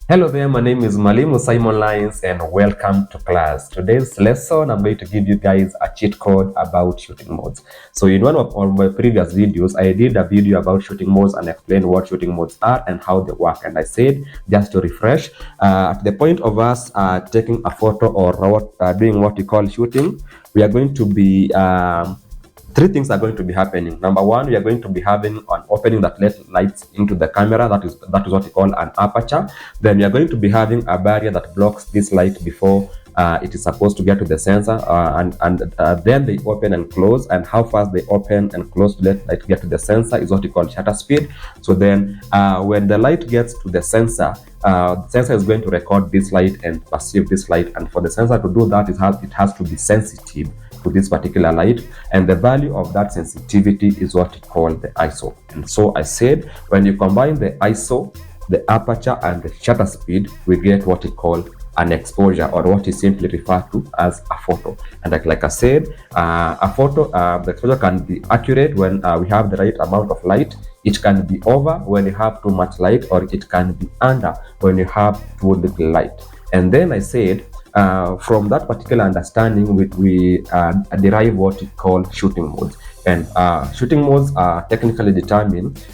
Hello there, my name is Mwalimu Simon Lyons and welcome to class. Today's lesson, I'm going to give you guys a cheat code about shooting modes. So in one of my previous videos, I did a video about shooting modes and explained what shooting modes are and how they work. And I said, just to refresh, at the point of us taking a photo or doing what we call shooting, we are going to be three things are going to be happening. Number one, we are going to be having an opening that lets lights into the camera. That is what we call an aperture. Then we are going to be having a barrier that blocks this light before it is supposed to get to the sensor, and then they open and close, and how fast they open and close to let light get to the sensor is what we call shutter speed. So then when the light gets to the sensor is going to record this light and perceive this light, and for the sensor to do that, it has to be sensitive to this particular light, and the value of that sensitivity is what we call the ISO. And so I said, when you combine the ISO, the aperture, and the shutter speed, we get what we call an exposure, or what is simply referred to as a photo. And like I said, a photo, the exposure can be accurate when we have the right amount of light. It can be over when you have too much light, or it can be under when you have too little light. And then I said, from that particular understanding, we derive what we call shooting modes. And shooting modes are technically determined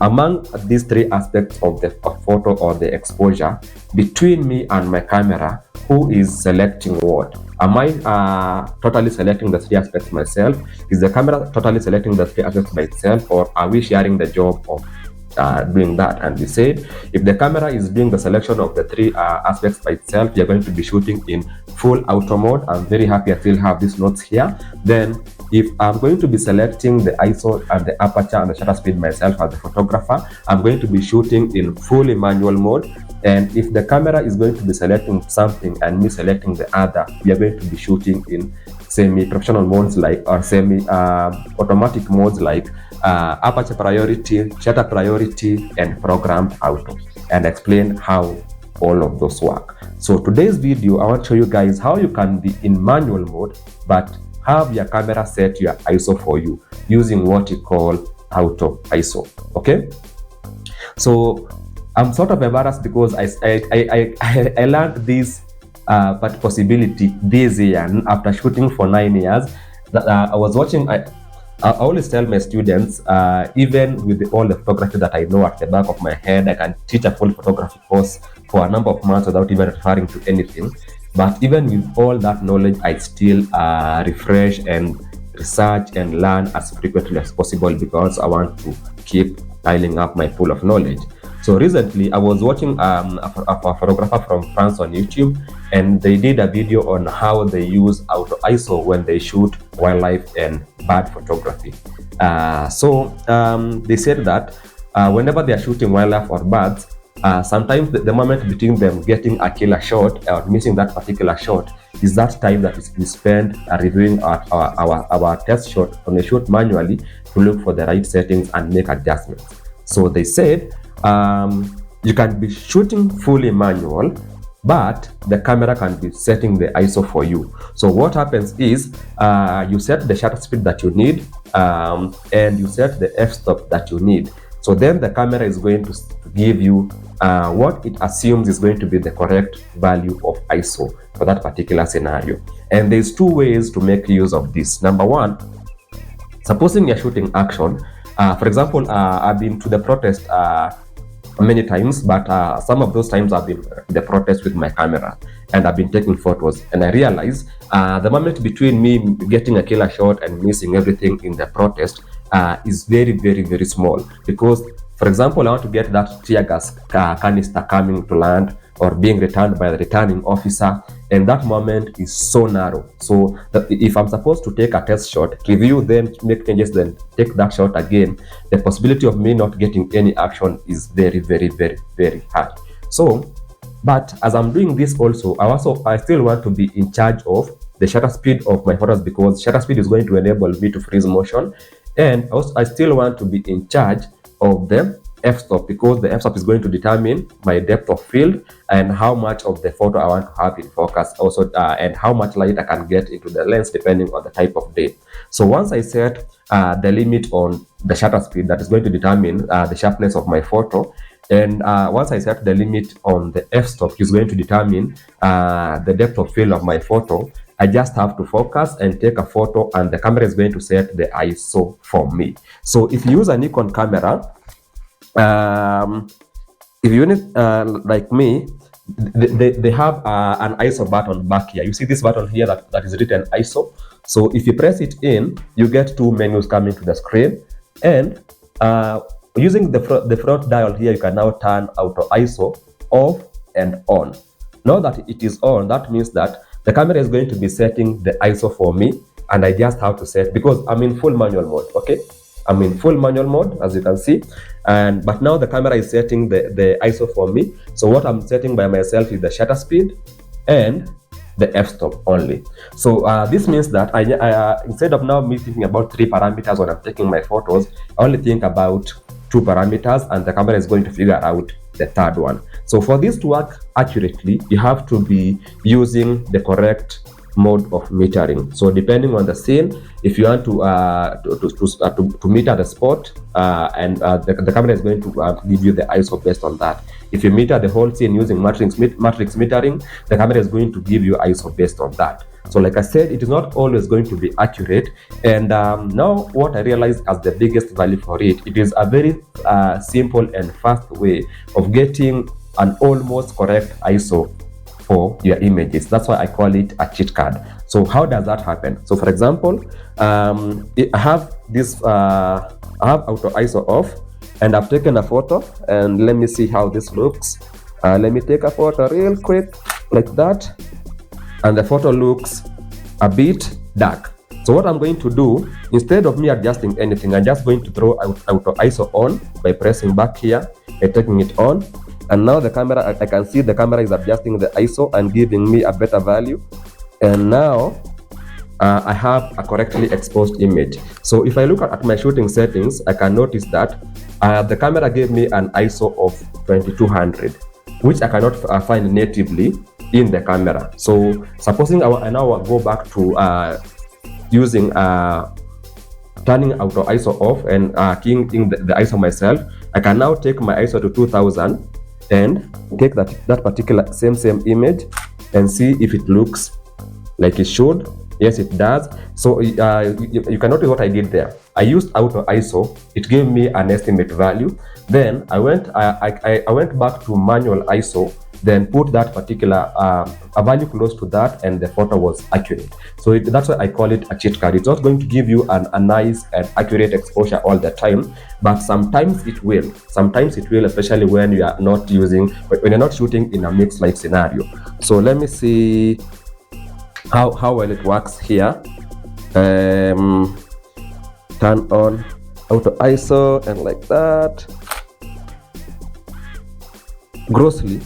among these three aspects of the photo or the exposure. Between me and my camera, who is selecting what? Am I totally selecting the three aspects myself? Is the camera totally selecting the three aspects by itself, or are we sharing the job of doing that? And we said, if the camera is doing the selection of the three aspects by itself, you're going to be shooting in full auto mode. I'm very happy I still have these notes here. Then if I'm going to be selecting the ISO and the aperture and the shutter speed myself as the photographer, I'm going to be shooting in fully manual mode. And if the camera is going to be selecting something and me selecting the other, we are going to be shooting in semi-professional modes, like, or semi-automatic modes, like aperture priority, shutter priority, and programmed auto, and explain how all of those work. So today's video, I want to show you guys how you can be in manual mode but have your camera set your ISO for you using what you call auto ISO. Okay, so I'm sort of embarrassed because I learned this possibility this year after shooting for 9 years. That I was watching. I always tell my students, even with all the photography that I know at the back of my head, I can teach a full photography course for a number of months without even referring to anything. But even with all that knowledge, I still refresh and research and learn as frequently as possible, because I want to keep piling up my pool of knowledge. So recently, I was watching a photographer from France on YouTube, and they did a video on how they use auto ISO when they shoot wildlife and bird photography. They said that whenever they are shooting wildlife or birds, sometimes the moment between them getting a killer shot or missing that particular shot is that time that we spend reviewing our test shot when we shoot manually to look for the right settings and make adjustments. So they said, you can be shooting fully manual, but the camera can be setting the ISO for you. So what happens is, you set the shutter speed that you need, and you set the f-stop that you need. So then the camera is going to give you what it assumes is going to be the correct value of ISO for that particular scenario. And there's two ways to make use of this. Number one, supposing you're shooting action. For example, I've been to the protest many times, but some of those times I've been to the protest with my camera and I've been taking photos, and I realize the moment between me getting a killer shot and missing everything in the protest is very, very, very small. Because, for example, I want to get that tear gas canister coming to land or being returned by the returning officer, and that moment is so narrow. So that if I'm supposed to take a test shot, review, then make changes, then take that shot again, the possibility of me not getting any action is very, very, very, very high. So, but as I'm doing this also, I still want to be in charge of the shutter speed of my photos, because shutter speed is going to enable me to freeze motion. And also, I still want to be in charge of the f-stop, because the f-stop is going to determine my depth of field and how much of the photo I want to have in focus, also and how much light I can get into the lens depending on the type of day. So once I set the limit on the shutter speed, that is going to determine the sharpness of my photo, And once I set the limit on the f-stop, which is going to determine the depth of field of my photo, I just have to focus and take a photo, and the camera is going to set the ISO for me. So if you use a Nikon camera, if you need like me, they have an ISO button back here. You see this button here that is written ISO. So if you press it in, you get two menus coming to the screen, and using the front dial here, you can now turn auto ISO off and on. Now that it is on, that means that the camera is going to be setting the ISO for me, and I just have to set, because I'm in full manual mode. Okay, I'm in full manual mode, as you can see, but now the camera is setting the ISO for me. So what I'm setting by myself is the shutter speed and the f-stop only. So this means that I instead of now me thinking about 3 parameters when I'm taking my photos, I only think about 2 parameters, and the camera is going to figure out the third one. So for this to work accurately, you have to be using the correct mode of metering. So depending on the scene, if you want to meter the spot, and the camera is going to give you the ISO based on that. If you meter the whole scene using matrix metering, the camera is going to give you ISO based on that. So like I said, it is not always going to be accurate. And now what I realized as the biggest value for it, it is a very simple and fast way of getting an almost correct ISO for your images. That's why I call it a cheat code. So how does that happen? So for example, I have this, I have auto ISO off, and I've taken a photo, and let me see how this looks. Let me take a photo real quick like that, and the photo looks a bit dark. So what I'm going to do, instead of me adjusting anything, I'm just going to throw auto ISO on by pressing back here and taking it on. And now the camera, I can see the camera is adjusting the ISO and giving me a better value. And now I have a correctly exposed image. So if I look at my shooting settings, I can notice that the camera gave me an ISO of 2200, which I cannot find natively in the camera. So supposing I now go back to using turning auto ISO off and keying in the ISO myself, I can now take my ISO to 2000 and take that particular same image and see if it looks like it should. Yes, it does. So you can notice what I did there. I used auto ISO. It gave me an estimate value. Then I went back to manual ISO, then put that particular a value close to that, and the photo was accurate. So that's why I call it a cheat code. It's not going to give you a nice and accurate exposure all the time, but sometimes it will. Sometimes it will, especially when you are not using, when you're not shooting in a mixed light scenario. So let me see how well it works here. Turn on auto ISO and like that. Grossly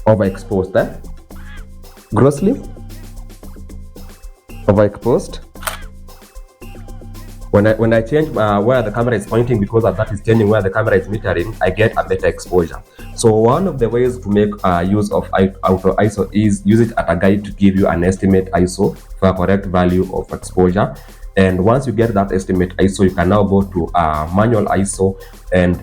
overexposed there. Grossly overexposed. When I change where the camera is pointing, because that is changing where the camera is metering, I get a better exposure. So one of the ways to make use of auto ISO is use it as a guide to give you an estimate ISO for a correct value of exposure. And once you get that estimate ISO, you can now go to manual ISO and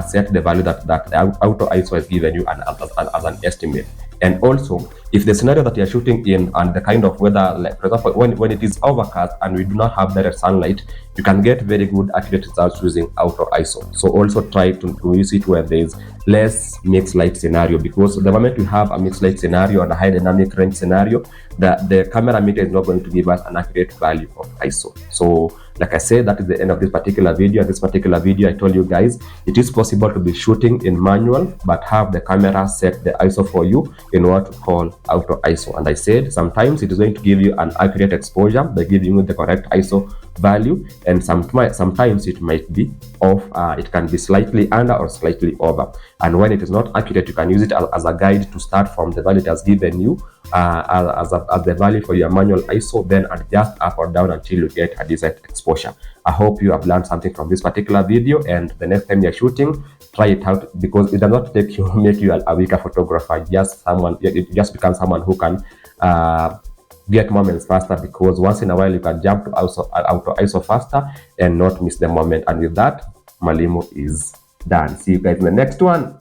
set the value that the auto ISO has given you as an estimate. And also, if the scenario that you're shooting in and the kind of weather, like for example, when it is overcast and we do not have direct sunlight, you can get very good accurate results using auto ISO. So also try to use it where there is less mixed light scenario, because the moment we have a mixed light scenario and a high dynamic range scenario, the camera meter is not going to give us an accurate value of ISO. So like I said, that is the end of this particular video. In this particular video, I told you guys it is possible to be shooting in manual but have the camera set the ISO for you in what we call auto ISO. And I said sometimes it is going to give you an accurate exposure by giving you the correct ISO value, and sometimes it might be off. It can be slightly under or slightly over. And when it is not accurate, you can use it as a guide to start from the value it has given you as the value for your manual ISO, then adjust up or down until you get a decent exposure. I hope you have learned something from this particular video, and the next time you're shooting, try it out, because it does not make you a weaker photographer. You just become someone who can get moments faster, because once in a while you can jump to auto ISO faster and not miss the moment. And with that, Mwalimu is Done. See you guys in the next one.